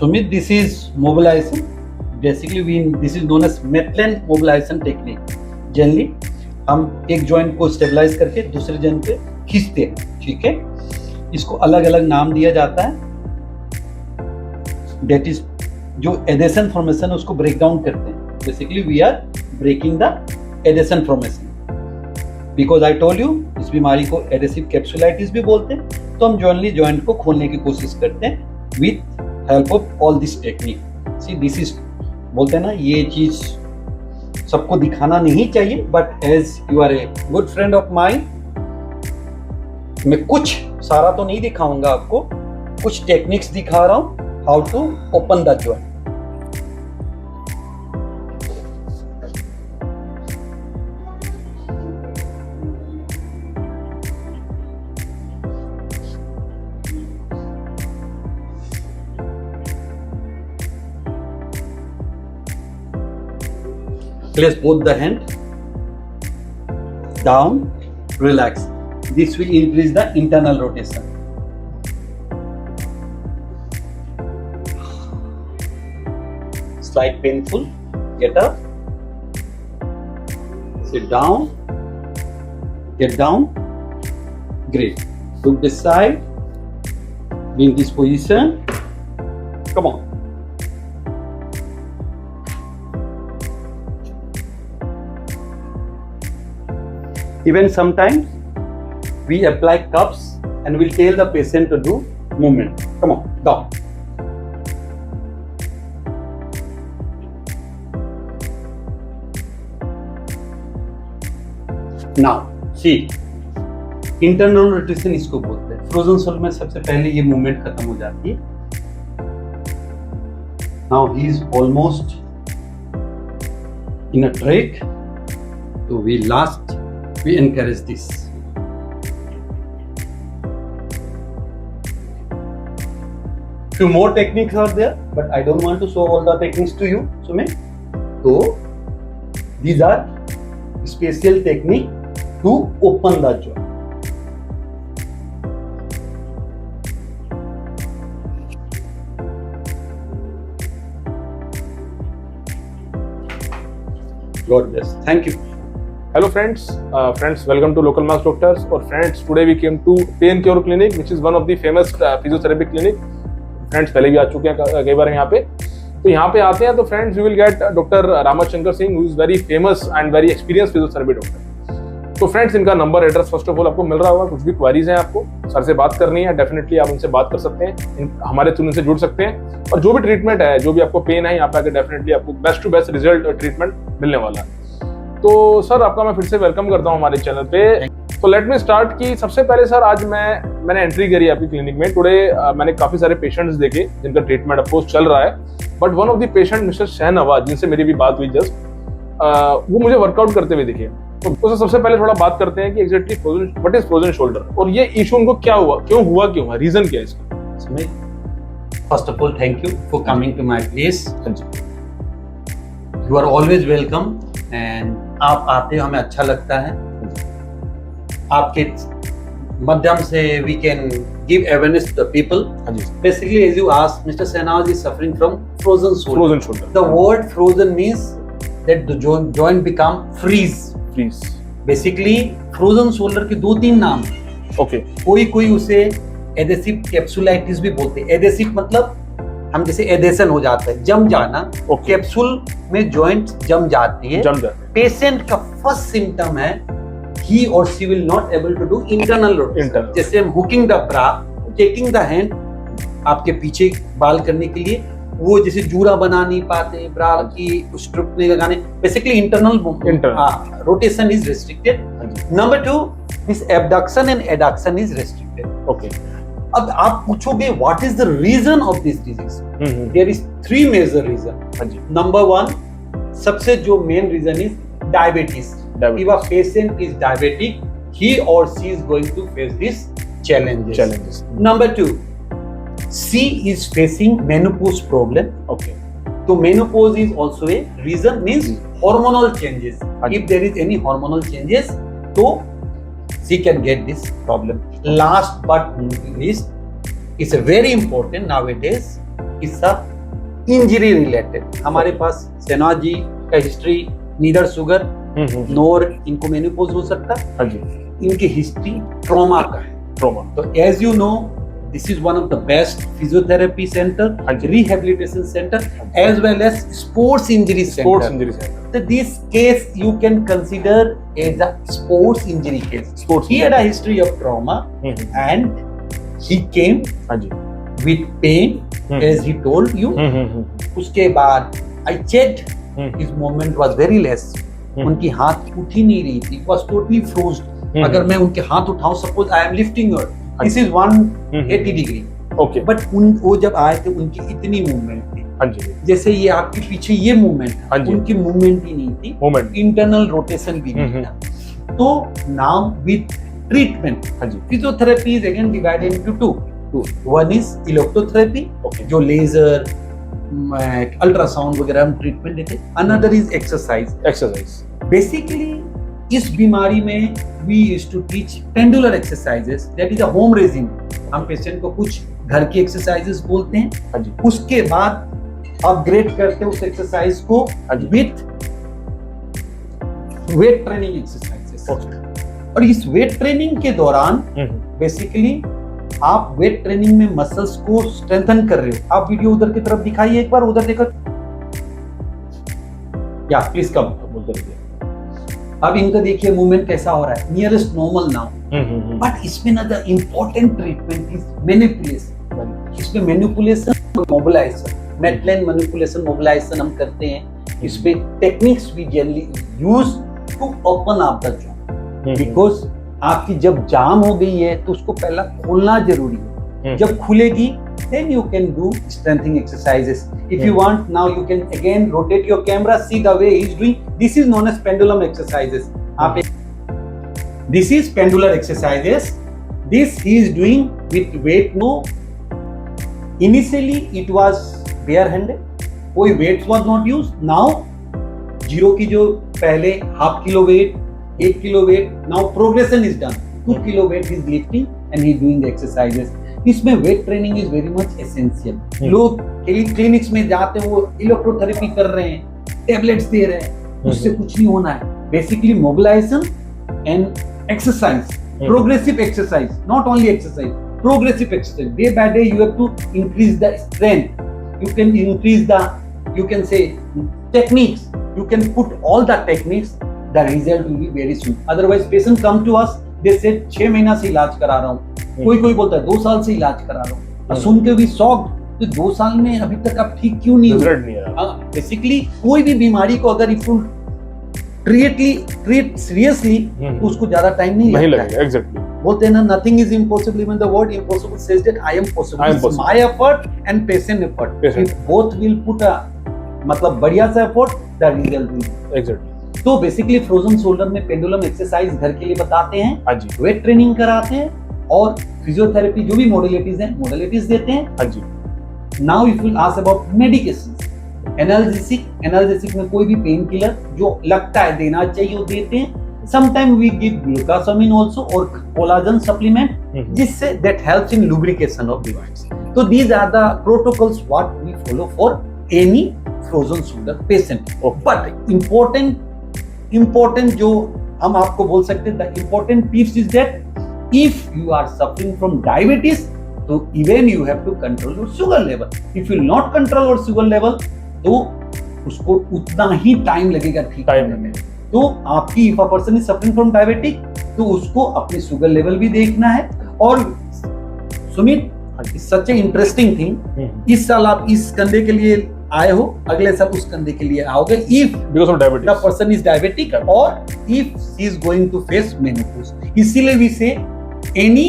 Sumit, this is mobilization. Basically, this is known as Maitland mobilization technique. Generally, हम एक joint को stabilise करके दूसरे जॉइंट पे खींचते हैं, ठीक है। इसको अलग अलग नाम दिया जाता है। That is, जो एडेशन फॉर्मेशन है उसको ब्रेक डाउन करते हैं। Basically we are breaking the adhesion formation, because I told you इस बीमारी को एडेसिव कैप्सुलाइटिस भी बोलते हैं। तो हम जॉइंटली जॉइंट को खोलने की कोशिश करते हैं with help of all this technique. See this is, बोलते हैं ना, ये चीज सबको दिखाना नहीं चाहिए, but as you are a good friend of mine, मैं कुछ सारा तो नहीं दिखाऊंगा आपको, कुछ टेक्निक्स दिखा रहा हूं how to open the joint. Place both the hand down, relax. This will increase the internal rotation. Slight painful. Get up. Sit down. Get down. Great. Look this side. Be in this position. Come on. Even sometimes we apply cups and we'll tell the patient to do movement. Come on, down. Now, see, internal rotation इसको बोलते हैं। Frozen soul में सबसे पहले ये movement खत्म हो जाती है। Now he is almost in a trach, so we encourage this. Few more techniques are there, but I don't want to show all the techniques to you, Sumit. So these are special technique to open the jaw. God bless. Thank you. Hello friends, welcome to Local Mass Doctors. Or friends, today we came to Pain Cure Clinic, which is one of the famous physiotherapy clinic. Friends पहले भी आ चुके हैं कई बार यहाँ पे। तो यहाँ पे आते हैं तो friends we will get Dr. Ramashankar Singh, who is very famous and very experienced physiotherapy doctor. तो friends इनका number address first of all आपको मिल रहा होगा। कुछ भी क्वेरीज हैं आपको सर से बात करनी है, डेफिनेटली आप उनसे बात कर सकते हैं, हमारे थ्रू उनसे जुड़ सकते हैं। और जो भी ट्रीटमेंट है, जो भी आपको पेन है, यहाँ पे आके डेफिनेटली आपको best to best result treatment मिलने वाला है। तो सर आपका मैं फिर से वेलकम करता हूं हमारे चैनल पे। तो लेट मी स्टार्ट कि सबसे पहले सर आज मैंने एंट्री करी आपकी क्लिनिक में। टुडे मैंने काफी सारे पेशेंट्स देखे जिनका ट्रीटमेंट अफकोर्स चल रहा है, but one of the patient mister Shahnawaz, जिनसे मेरी भी बात हुई जस्ट, वो मुझे वर्कआउट करते हुए दिखे। तो सबसे पहले थोड़ा बात करते हैं कि exactly what is frozen shoulder और ये इशू उनको क्या हुआ, क्यों हुआ, रीजन क्या है इसका। First of all thank you for coming to my place. You are always welcome and आप आते हो, हमें अच्छा लगता है। आपके माध्यम से we can give awareness to the people. Basically as you asked, mister Shahnawaz is suffering from frozen shoulder. The word frozen means that the joint become freeze. Basically frozen shoulder के दो तीन नाम हैं। ओके। कोई उसे एडेसिव कैप्सुलाइटिस भी बोलते हैं। एडेसिव मतलब हम जैसे एडेशन हो जाता है, जम जाना। कैप्सूल में जॉइंट जम जाती है। पेशेंट का फर्स्ट सिम्टम है he or she will not able to do internal rotation। जैसे हम hooking the bra, taking the hand आपके पीछे बाल करने के लिए, वो जैसे जूड़ा बना नहीं पाते, ब्रा की स्ट्रिप नहीं लगाने, basically internal rotation is restricted. Number 2, this abduction and adduction is restricted. Okay. अब आप पूछोगे what is the reason of this disease. There is 3 major reason. Number 1, सबसे जो main reason is diabetes. If a patient is diabetic, he or she is going to face these challenges. Number 2, she is facing menopause problem. Okay. So menopause is also a reason, means hormonal changes. If there is any hormonal changes, so she can get this problem. Last but not least, it's a very important nowadays, is a injury related हमारे पास शहनाज जी का history neither sugar नोर इनको menopause हो सकता है। हाँ जी। इनकी history trauma का है। ट्रॉमा। तो as you know this is one of the best physiotherapy centre, rehabilitation centre as well as sports injury centre. So this case you can consider as a sports injury case. He had a history of trauma and he came with pain as he told you. उसके बाद I checked his movement was very less. उनकी हाथ उठ ही नहीं रही थी, was totally frozen. अगर मैं उनके हाथ उठाऊं, suppose I am lifting her, this is 180 degree. Okay. But वो जब आए थे उनकी इतनी मूवमेंट थी, जैसे ये आपके पीछे ये मूवमेंट है, उनकी मूवमेंट ही नहीं थी, इंटरनल रोटेशन भी नहीं था. तो now with treatment physiotherapy is again divided into two. One is electrotherapy, जो लेजर अल्ट्रासाउंड वगैरह हम ट्रीटमेंट देते. Another is exercise. बेसिकली इस बीमारी में we used to teach pendular exercises, that is a home raising. हम पेशेंट को कुछ घर की एक्सरसाइजेस बोलते हैं, उसके बाद अपग्रेड करते हैं उस एक्सरसाइज को विथ वेट ट्रेनिंग एक्सरसाइजेस. और इस वेट ट्रेनिंग के दौरान बेसिकली आप वेट ट्रेनिंग में मसल्स को स्ट्रेंथन कर रहे हो. आप वीडियो उधर की तरफ दिखाइए, एक बार उधर देखो. या प्लीज कम. अब इनका देखिए मूवमेंट कैसा हो रहा है, नियरेस्ट नॉर्मल नाउ. बट इसमें ना the important treatment is manipulation. इसमें manipulation, mobilization, Maitland manipulation, mobilization हम करते हैं. इसमें techniques we generally use to open up the joint, because आपकी जब जाम हो गई है तो उसको पहला खोलना जरूरी है. जब खुलेगी then you can do strengthening exercises. If you want, now you can again rotate your camera, see the way he's doing. This is known as pendulum exercises. This is pendular exercises. This he is doing with weight. No, initially it was bare-handed. कोई weights was not used. Now zero की जो पहले half kilo weight, 1 kilo weight, now progression is done. 2 kilo weight he is lifting and he is doing the exercises. इसमें weight training is very much essential. लोग clinics में जाते हैं, वो electrotherapy कर रहे हैं, टेबलेट्स दे रहे हैं, उससे कुछ नहीं होना है. Basically mobilisation and exercise, progressive exercise, not only exercise, progressive exercise. Day by day you have to increase the strength, you can increase the, you can say techniques, you can put all the techniques, the result will be very soon. Otherwise patient come to us, they say 6 महीना से इलाज करा रहा हूँ, कोई बोलता है 2 साल से इलाज करा रहा हूँ. सुन के भी शॉक्ड, तो 2 साल में अभी तक आप ठीक क्यों नहीं हो? बेसिकली कोई भी बीमारी को अगर इफ यू ट्रीट सीरियसली, उसको ज्यादा टाइम नहीं लगता. एग्जैक्टली बोलते हैं ना, nothing is impossible, even the word impossible says that I am possible. It's my effort and patient effort. If both will put a मतलब बढ़िया सा effort, the result will. Exactly. तो बेसिकली फ्रोजन शोल्डर में pendulum exercise घर के लिए बताते हैं, वेट ट्रेनिंग कराते हैं, और फिजियोथेरेपी जो भी मॉडलिटीज हैं, मॉडलिटीज देते हैं. Now if you ask about medications, analgesic में कोई भी पेन किलर जो लगता है देना चाहिए वो देते हैं. Sometime we give glucosamine also और कोलाजन सप्लीमेंट, जिससे that helps in lubrication of device. तो these are the protocols what we follow for any frozen shoulder patient. But important जो हम आपको बोल सकते हैं, the important tips is that if you are suffering from diabetes, so even you have to control your sugar level. If you will not control your sugar level, तो उसको उतना ही time लगेगा ठीक होने में. तो आपकी if a person is suffering from diabetic, तो उसको अपने शुगर लेवल भी देखना है. और सुमित, सच ए इंटरेस्टिंग थिंग, इस साल आप इस कंधे के लिए आए हो, अगले साल उस कंधे के लिए आओगे if because of diabetes the person is diabetic or if he is going to face menopause. इसीलिए we say any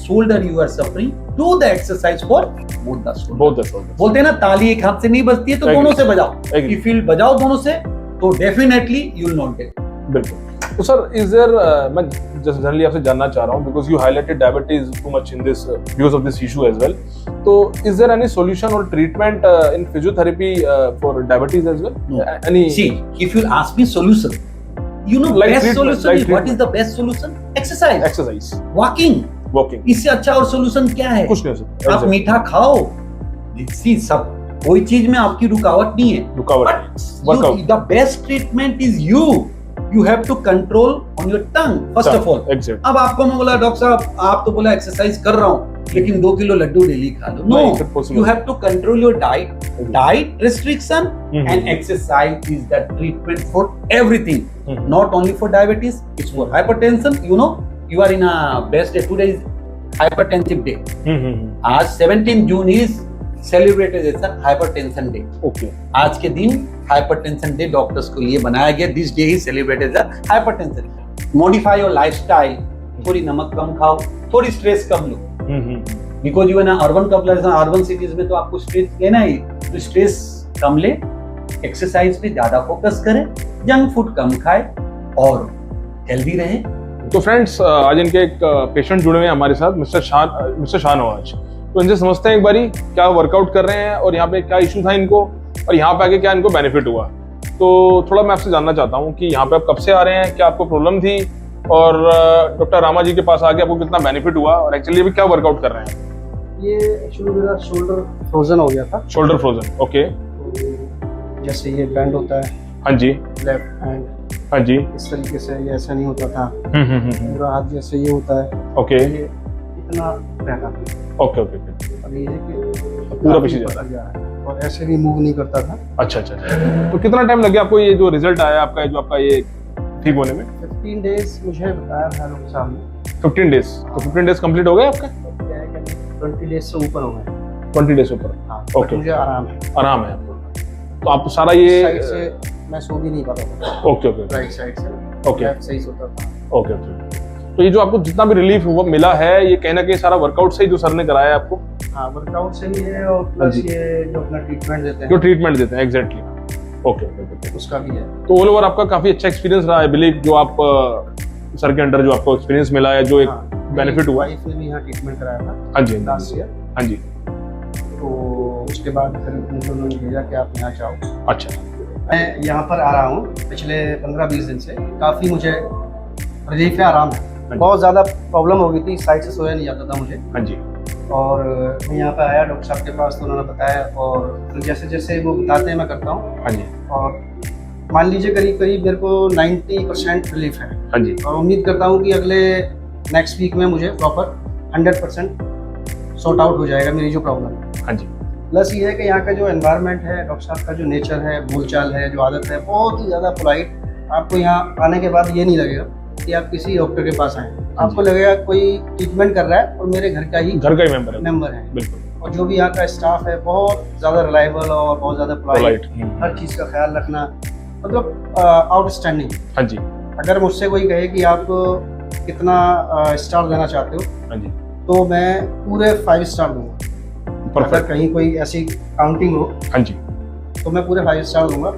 shoulder you are suffering, do the exercise for both the shoulders. बोलते हैं ना, ताली एक हाथ से नहीं बजती है, तो दोनों से बजाओ. If you बजाओ दोनों से, तो definitely you will not get. बिल्कुल. तो सर, is there मैं just generally आपसे जानना चाह रहा हूँ, because you highlighted diabetes too much in this because of this issue as well. तो is there any solution or treatment in physiotherapy for diabetes as well? Any? See, if you ask me solution, you know, like best solution like is what is the best solution? Exercise. Walking. इससे अच्छा और solution क्या है? कुछ नहीं हो सकता. आप मीठा खाओ. See, सब कोई चीज में आपकी रुकावट नहीं है, रुकावट the best treatment is you have to control on your tongue first of all. अब आपको मैं बोला डॉक्टर साहब आप तो बोला एक्सरसाइज कर रहा हूँ लेकिन 2 किलो लड्डू डेली खा लो, no, you have to control your diet restriction and exercise is the treatment for everything, not only for diabetes, it's for hypertension. You know you are in a best day, today is hypertensive day, आज 17 June is celebrated as hypertension day. Okay, आज के दिन hypertension day doctors को लिए बनाया गया, this day ही celebrated as hypertension. Modify your lifestyle, थोड़ी नमक कम खाओ, थोड़ी स्ट्रेस कम लो, बिकॉज यू ना अर्बन कपलर्स, अर्बन सिटीज में तो आपको स्ट्रेस लेना ही, तो स्ट्रेस कम ले, एक्सरसाइज पे ज्यादा फोकस करें, जंक फूड कम खाए और हेल्दी रहे। तो फ्रेंड्स आज इनके एक पेशेंट जुड़े हुए हैं हमारे साथ, मिस्टर शाहनवाज। तो इनसे समझते हैं एक बारी क्या वर्कआउट कर रहे हैं और यहाँ पे क्या इशू था इनको और यहाँ पे आके क्या इनको बेनिफिट हुआ। तो थोड़ा मैं आपसे जानना चाहता हूँ कि यहाँ पे आप कब से आ रहे हैं, क्या आपको प्रॉब्लम थी और डॉक्टर रामा जी के पास आके आपको कितना बेनिफिट हुआ और एक्चुअली अभी क्या वर्कआउट कर रहे हैं? ये एक्चुअली मेरा शोल्डर फ्रोजन हो गया था। Shoulder frozen, okay. तो जैसे ये बैंड होता है, हाँ जी, लेफ्ट हैंड, हाँ जी, इस तरीके से ये ऐसा नहीं होता था। पूरा हाथ जैसे ये होता है, ओके, ये इतना रहता था, ओके ओके, और ये कि पूरा पीछे जा रहा है और ऐसे भी मूव नहीं करता था। अच्छा अच्छा। तो कितना टाइम लग गया आपको ये जो रिजल्ट आया आपका, जो आपका ये ठीक होने में? 15 डेज मुझे बताया था लोग सामने। 15 डेज, तो 15 डेज कंप्लीट हो गए आपका? क्या है कि 20 डेज से ऊपर हो गए। 20 डेज ऊपर, हाँ, ओके। मुझे आराम है, आराम है आपको, तो आप सारा ये साइड से मैं सो भी नहीं पाता था। ओके ओके, राइट साइड से, ओके, लेफ्ट सही सोता था। Okay okay. तो ये जो आपको जितना भी रिलीफ हुआ मिला है, ये कहीं ना कहीं सारा वर्कआउट से ही जो सर ने कराया आपको? हाँ, वर्कआउट से ही है और प्लस ये जो अपना ट्रीटमेंट देते हैं, जो ट्रीटमेंट देते हैं, एग्जैक्टली, ओके ओके, उसका भी है। तो ऑल ओवर आपका काफी अच्छा एक्सपीरियंस रहा है, बिलीव जो आप सर के अंडर जो आपको एक्सपीरियंस मिला है, जो एक बेनिफिट हुआ। वाइफ ने भी यहाँ ट्रीटमेंट कराया था, हाँ जी, लास्ट ईयर। हाँ जी, तो उसके बाद फिर उन्होंने भेजा कि आप यहाँ जाओ। अच्छा। मैं यहाँ पर आ रहा हूँ पिछले 15-20 दिन से, काफ़ी मुझे रिलीफ है, आराम है। बहुत ज़्यादा प्रॉब्लम हो गई थी, साइड से सोया नहीं जाता था मुझे। हाँ जी, और मैं यहाँ पे आया डॉक्टर साहब के पास, तो उन्होंने बताया और जैसे जैसे वो बताते हैं मैं करता हूँ। हाँ जी, और मान लीजिए करीब करीब मेरे को 90% रिलीफ है। हाँ जी, और उम्मीद करता हूँ कि अगले नेक्स्ट वीक में मुझे प्रॉपर 100% सॉर्ट आउट हो जाएगा मेरी जो प्रॉब्लम है। हाँ जी। प्लस ये है कि यहाँ का जो एनवायरनमेंट है, डॉक्टर साहब का जो नेचर है, बोलचाल है, जो आदत है, बहुत ही ज़्यादा पोलाइट। आपको यहाँ आने के बाद ये नहीं लगेगा कि आप किसी डॉक्टर के पास आए, आपको लगेगा कोई ट्रीटमेंट कर रहा है और मेरे घर का ही मेंबर है। बिल्कुल। और जो भी यहाँ का स्टाफ है बहुत ज़्यादा रिलायबल और बहुत ज़्यादा पोलाइट, हर चीज़ का ख्याल रखना, मतलब आउटस्टैंडिंग। हाँ जी। अगर मुझसे कोई कहे कि आप कितना स्टार देना चाहते हो, हाँ जी, तो मैं पूरे 5 स्टार दूंगा। अगर कहीं कोई ऐसी काउंटिंग हो, हाँ जी, तो मैं पूरे 5 स्टार दूंगा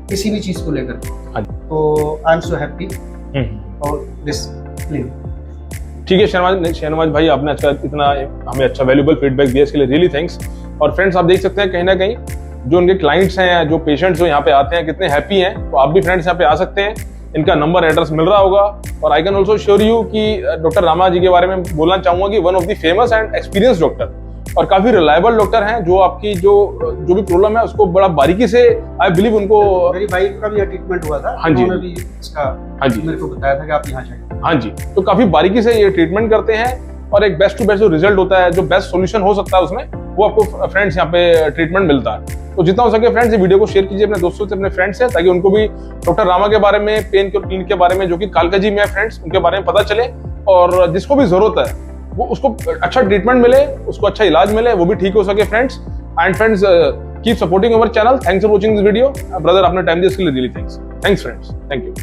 किसी भी चीज़ को लेकर। हाँ जी। तो आई एम सो हैप्पी और दिस क्लिनिक। ठीक है शहनवाज भाई, आपने अच्छा इतना हमें अच्छा वैल्यूबल फीडबैक दिया, इसके लिए रियली थैंक्स। और फ्रेंड्स आप देख सकते हैं कहीं ना कहीं जो उनके क्लाइंट्स हैं, जो पेशेंट्स जो यहाँ पे आते हैं, कितने हैप्पी हैं। तो आप भी फ्रेंड्स यहाँ पे आ सकते हैं, इनका नंबर एड्रेस मिल रहा होगा। और I can also sure you कि डॉक्टर रामा जी के बारे में बोलना चाहूंगा कि one of the famous and experience doctor और काफी रिलायबल डॉक्टर हैं, जो आपकी जो भी प्रॉब्लम है उसको बड़ा बारीकी से, आई बिलीव उनको, मेरी वाइफ का भी ट्रीटमेंट हुआ था। हाँ जी, उन्होंने भी इसका हाँ जी मेरे को बताया था कि आप यहाँ जाइए। हाँ जी, तो काफी बारीकी से ये ट्रीटमेंट करते हैं और एक बेस्ट टू बेस्ट जो रिजल्ट होता है, जो बेस्ट सॉल्यूशन हो सकता है उसमें, वो आपको फ्रेंड्स यहाँ पे ट्रीटमेंट मिलता है। तो जितना हो सके फ्रेंड्स ये वीडियो को शेयर कीजिए अपने दोस्तों से, अपने फ्रेंड्स से, ताकि उनको भी डॉक्टर रामा के बारे में, पेन क्लिनिक के बारे में, जो कि कालकाजी में है फ्रेंड्स, उनके बारे में पता चले और जिसको भी जरूरत है वो उसको अच्छा ट्रीटमेंट मिले, उसको अच्छा इलाज मिले, वो भी ठीक हो सके friends. And friends keep supporting our channel. Thanks for watching this video brother, आपने टाइम दिया इसके लिए really thanks friends, thank you.